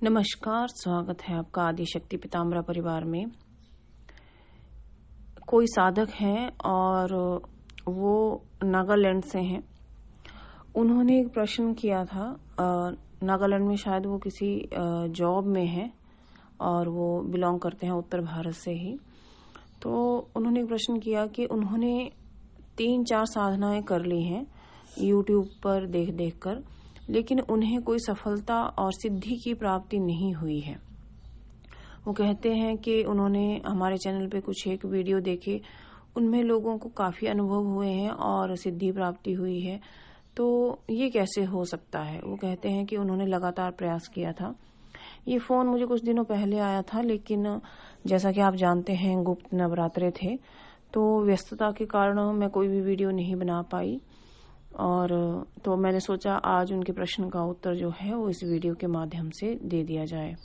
नमस्कार, स्वागत है आपका आदिशक्ति पीताम्बरा परिवार में। कोई साधक हैं और वो नागालैंड से हैं। उन्होंने एक प्रश्न किया था। नागालैंड में शायद वो किसी जॉब में है और वो बिलोंग करते हैं उत्तर भारत से ही। तो उन्होंने एक प्रश्न किया कि उन्होंने 3-4 साधनाएं कर ली हैं यूट्यूब पर देख देख कर, लेकिन उन्हें कोई सफलता और सिद्धि की प्राप्ति नहीं हुई है। वो कहते हैं कि उन्होंने हमारे चैनल पे कुछ एक वीडियो देखे, उनमें लोगों को काफ़ी अनुभव हुए हैं और सिद्धि प्राप्ति हुई है। तो ये कैसे हो सकता है? वो कहते हैं कि उन्होंने लगातार प्रयास किया था। ये फ़ोन मुझे कुछ दिनों पहले आया था, लेकिन जैसा कि आप जानते हैं गुप्त नवरात्रे थे, तो व्यस्तता के कारण मैं कोई भी वीडियो नहीं बना पाई। और तो मैंने सोचा आज उनके प्रश्न का उत्तर जो है वो इस वीडियो के माध्यम से दे दिया जाए।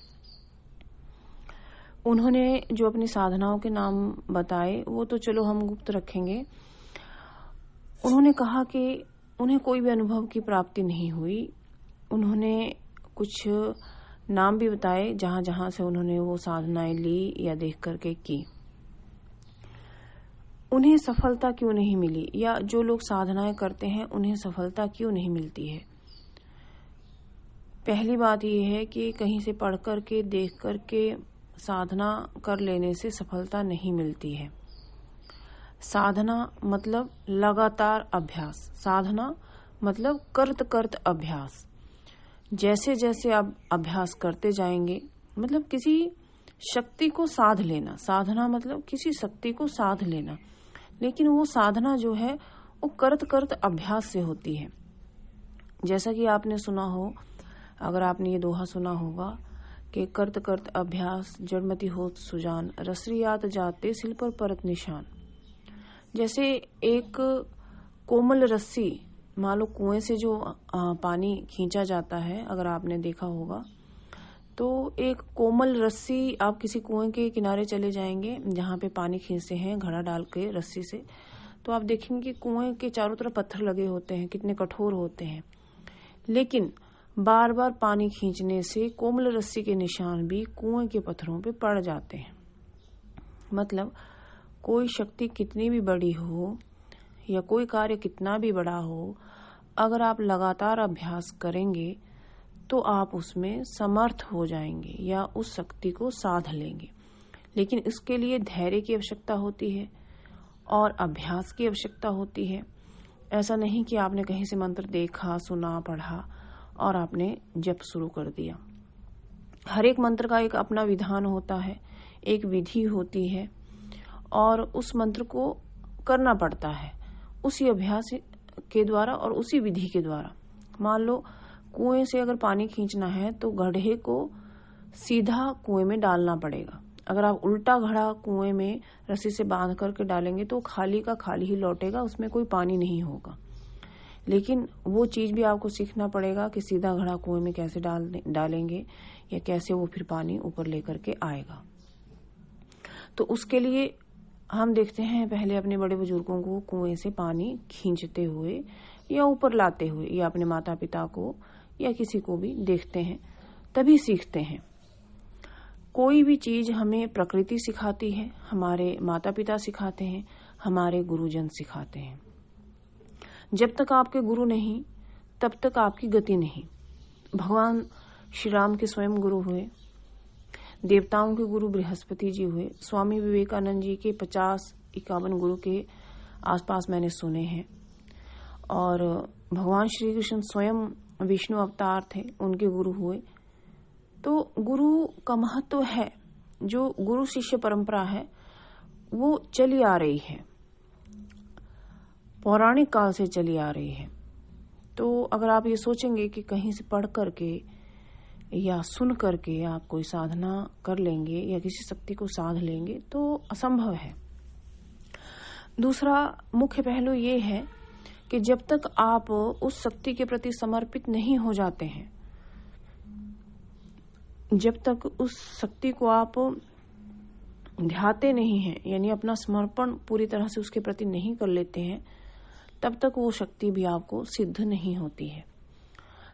उन्होंने जो अपनी साधनाओं के नाम बताए वो तो चलो हम गुप्त रखेंगे। उन्होंने कहा कि उन्हें कोई भी अनुभव की प्राप्ति नहीं हुई। उन्होंने कुछ नाम भी बताए जहां जहां से उन्होंने वो साधनाएं ली या देख करके की। उन्हें सफलता क्यों नहीं मिली, या जो लोग साधनाएं करते हैं उन्हें सफलता क्यों नहीं मिलती है? पहली बात यह है कि कहीं से पढ़ करके देख करके साधना कर लेने से सफलता नहीं मिलती है। साधना मतलब लगातार अभ्यास, साधना मतलब करत अभ्यास। जैसे जैसे आप अभ्यास करते जाएंगे, मतलब किसी शक्ति को साध लेना। साधना मतलब किसी शक्ति को साध लेना, लेकिन वो साधना जो है वो करत अभ्यास से होती है। जैसा कि आपने सुना हो, अगर आपने ये दोहा सुना होगा कि करत अभ्यास जड़मति होत सुजान, रसरियात जाते सिल पर परत निशान। जैसे एक कोमल रस्सी, मान लो कुएं से जो पानी खींचा जाता है, अगर आपने देखा होगा, तो एक कोमल रस्सी, आप किसी कुएं के किनारे चले जाएंगे जहां पे पानी खींचते हैं घड़ा डाल के रस्सी से, तो आप देखेंगे कि कुएं के चारों तरफ पत्थर लगे होते हैं, कितने कठोर होते हैं। लेकिन बार बार पानी खींचने से कोमल रस्सी के निशान भी कुएं के पत्थरों पे पड़ जाते हैं। मतलब कोई शक्ति कितनी भी बड़ी हो या कोई कार्य कितना भी बड़ा हो, अगर आप लगातार अभ्यास करेंगे तो आप उसमें समर्थ हो जाएंगे या उस शक्ति को साध लेंगे। लेकिन इसके लिए धैर्य की आवश्यकता होती है और अभ्यास की आवश्यकता होती है। ऐसा नहीं कि आपने कहीं से मंत्र देखा, सुना, पढ़ा और आपने जप शुरू कर दिया। हर एक मंत्र का एक अपना विधान होता है, एक विधि होती है और उस मंत्र को करना पड़ता है उसी अभ्यास के द्वारा और उसी विधि के द्वारा। मान लो कुएं से अगर पानी खींचना है तो घड़े को सीधा कुएं में डालना पड़ेगा। अगर आप उल्टा घड़ा कुएं में रस्सी से बांध करके डालेंगे तो खाली का खाली ही लौटेगा, उसमें कोई पानी नहीं होगा। लेकिन वो चीज भी आपको सीखना पड़ेगा कि सीधा घड़ा कुएं में कैसे डालेंगे या कैसे वो फिर पानी ऊपर लेकर के आएगा। तो उसके लिए हम देखते हैं पहले अपने बड़े बुजुर्गों को कुएं से पानी खींचते हुए या ऊपर लाते हुए, या अपने माता पिता को या किसी को भी देखते हैं, तभी सीखते हैं। कोई भी चीज हमें प्रकृति सिखाती है, हमारे माता पिता सिखाते हैं, हमारे गुरुजन सिखाते हैं। जब तक आपके गुरु नहीं तब तक आपकी गति नहीं। भगवान श्री राम के स्वयं गुरु हुए, देवताओं के गुरु बृहस्पति जी हुए, स्वामी विवेकानंद जी के 50-51 गुरु के आसपास मैंने सुने हैं, और भगवान श्री कृष्ण स्वयं विष्णु अवतार थे, उनके गुरु हुए। तो गुरु का महत्व है, जो गुरु शिष्य परंपरा है वो चली आ रही है, पौराणिक काल से चली आ रही है। तो अगर आप ये सोचेंगे कि कहीं से पढ़ करके या सुन करके आप कोई साधना कर लेंगे या किसी शक्ति को साध लेंगे, तो असंभव है। दूसरा मुख्य पहलू ये है कि जब तक आप उस शक्ति के प्रति समर्पित नहीं हो जाते हैं, जब तक उस शक्ति को आप ध्याते नहीं हैं, यानी अपना समर्पण पूरी तरह से उसके प्रति नहीं कर लेते हैं, तब तक वो शक्ति भी आपको सिद्ध नहीं होती है।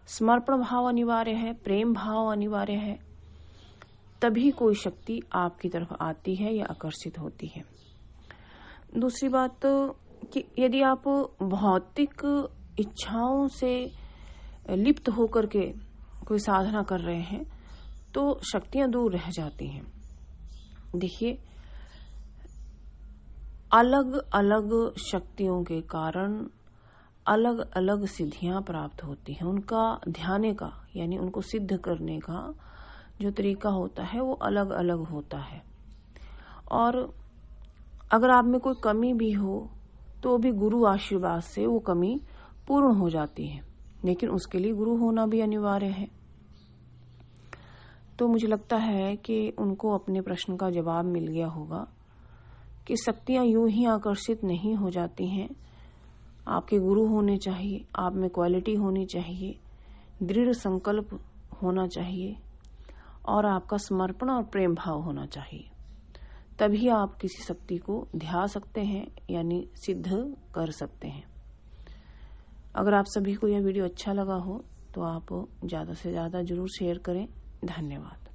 समर्पण भाव अनिवार्य है, प्रेम भाव अनिवार्य है, तभी कोई शक्ति आपकी तरफ आती है या आकर्षित होती है। दूसरी बात तो कि यदि आप भौतिक इच्छाओं से लिप्त होकर के कोई साधना कर रहे हैं तो शक्तियां दूर रह जाती हैं। देखिए, अलग अलग शक्तियों के कारण अलग अलग सिद्धियां प्राप्त होती हैं। उनका ध्यान का यानी उनको सिद्ध करने का जो तरीका होता है वो अलग अलग होता है। और अगर आप में कोई कमी भी हो तो भी गुरु आशीर्वाद से वो कमी पूर्ण हो जाती है, लेकिन उसके लिए गुरु होना भी अनिवार्य है। तो मुझे लगता है कि उनको अपने प्रश्न का जवाब मिल गया होगा कि शक्तियां यूं ही आकर्षित नहीं हो जाती हैं। आपके गुरु होने चाहिए, आप में क्वालिटी होनी चाहिए, दृढ़ संकल्प होना चाहिए और आपका समर्पण और प्रेम भाव होना चाहिए। तभी आप किसी शक्ति को ध्या सकते हैं यानी सिद्ध कर सकते हैं। अगर आप सभी को यह वीडियो अच्छा लगा हो तो आप ज़्यादा से ज़्यादा जरूर शेयर करें। धन्यवाद।